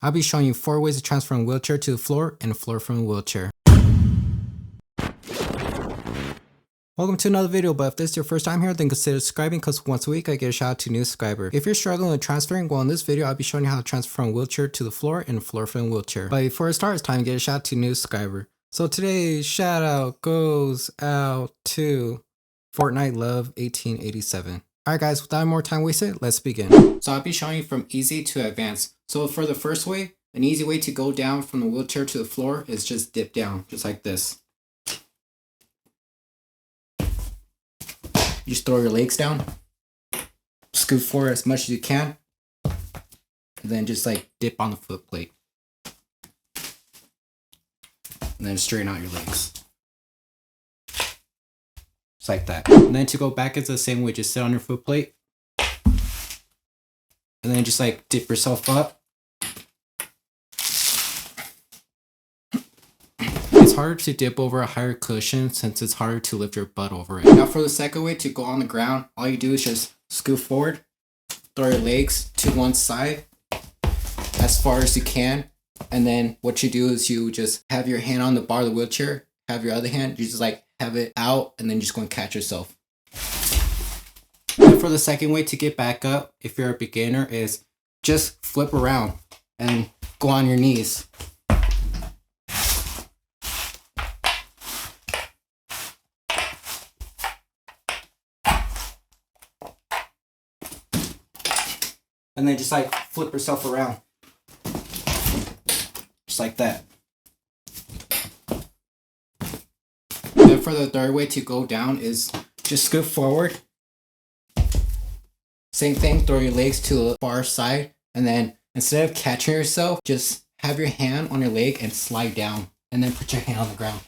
I'll be showing you 4 ways to transfer from wheelchair to the floor and floor from wheelchair. Welcome to another video, but if this is your first time here, then consider subscribing because once a week I get a shout out to a new subscriber. If you're struggling with transferring, well, in this video I'll be showing you how to transfer from wheelchair to the floor and floor from wheelchair. But before I start, it's time to get a shout out to a new subscriber. So today's shout out goes out to Fortnite Love 1887. Alright guys, without more time wasted, let's begin. So I'll be showing you from easy to advanced. So for the first way, an easy way to go down from the wheelchair to the floor is just dip down, just like this. You just throw your legs down, scoot forward as much as you can, and then just like dip on the foot plate. And then straighten out your legs. Just like that. And then to go back, it's the same way, just sit on your foot plate. And then just like dip yourself up. It's harder to dip over a higher cushion since it's harder to lift your butt over it. Now for the second way, to go on the ground, all you do is just scoot forward, throw your legs to one side as far as you can. And then what you do is you just have your hand on the bar of the wheelchair, have your other hand, you just like have it out and then just go and catch yourself. And for the second way to get back up, if you're a beginner, is just flip around and go on your knees. And then just like flip yourself around. Just like that. Then for the third way to go down is just scoot forward. Same thing, throw your legs to the far side. And then instead of catching yourself, just have your hand on your leg and slide down. And then put your hand on the ground.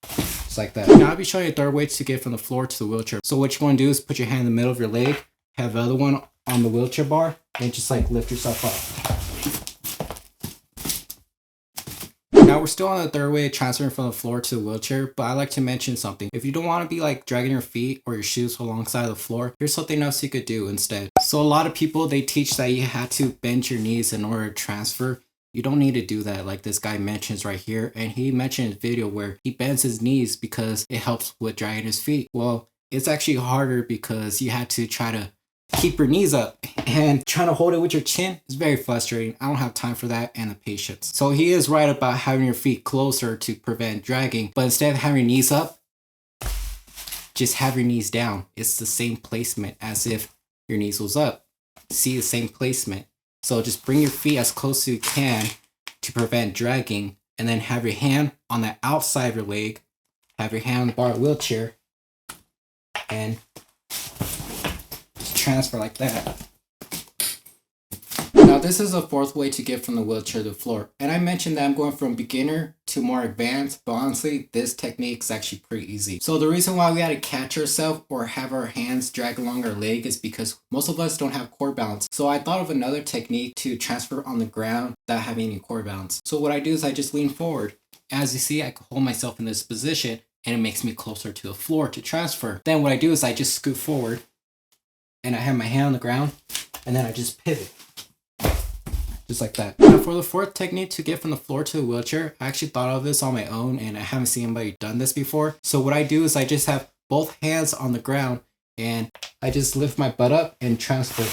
Just like that. Now I'll be showing you a third way to get from the floor to the wheelchair. So what you want to do is put your hand in the middle of your leg. Have the other one on the wheelchair bar. And just like lift yourself up. Now we're still on the third way of transferring from the floor to the wheelchair, but I like to mention something. If you don't want to be like dragging your feet or your shoes alongside the floor, here's something else you could do instead. So a lot of people, they teach that you have to bend your knees in order to transfer. You don't need to do that like this guy mentions right here. And he mentioned in his video where he bends his knees because it helps with dragging his feet. Well, it's actually harder because you have to try to keep your knees up, and trying to hold it with your chin is very frustrating. I don't have time for that and the patience. So he is right about having your feet closer to prevent dragging, but instead of having your knees up, just have your knees down. It's the same placement as if your knees was up. See the same placement. So just bring your feet as close as you can to prevent dragging, and then have your hand on the outside of your leg, have your hand on the bar of the wheelchair, and transfer like that. Now this is the fourth way to get from the wheelchair to the floor. And I mentioned that I'm going from beginner to more advanced, but honestly, this technique is actually pretty easy. So the reason why we had to catch ourselves or have our hands drag along our leg is because most of us don't have core balance. So I thought of another technique to transfer on the ground without having any core balance. So what I do is I just lean forward. As you see, I can hold myself in this position and it makes me closer to the floor to transfer. Then what I do is I just scoot forward and I have my hand on the ground, and then I just pivot. Just like that. Now for the fourth technique to get from the floor to the wheelchair, I actually thought of this on my own and I haven't seen anybody done this before. So what I do is I just have both hands on the ground and I just lift my butt up and transfer.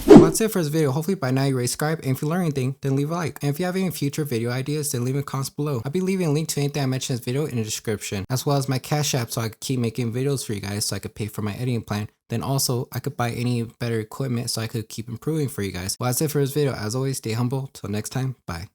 That's it for this video. Hopefully by now you already subscribed, and if you learned anything, then leave a like. And if you have any future video ideas, then leave in the comments below. I'll be leaving a link to anything I mentioned in this video in the description, as well as my Cash App so I could keep making videos for you guys so I could pay for my editing plan. Then also I could buy any better equipment so I could keep improving for you guys. Well, that's it for this video. As always, stay humble. Till next time, bye.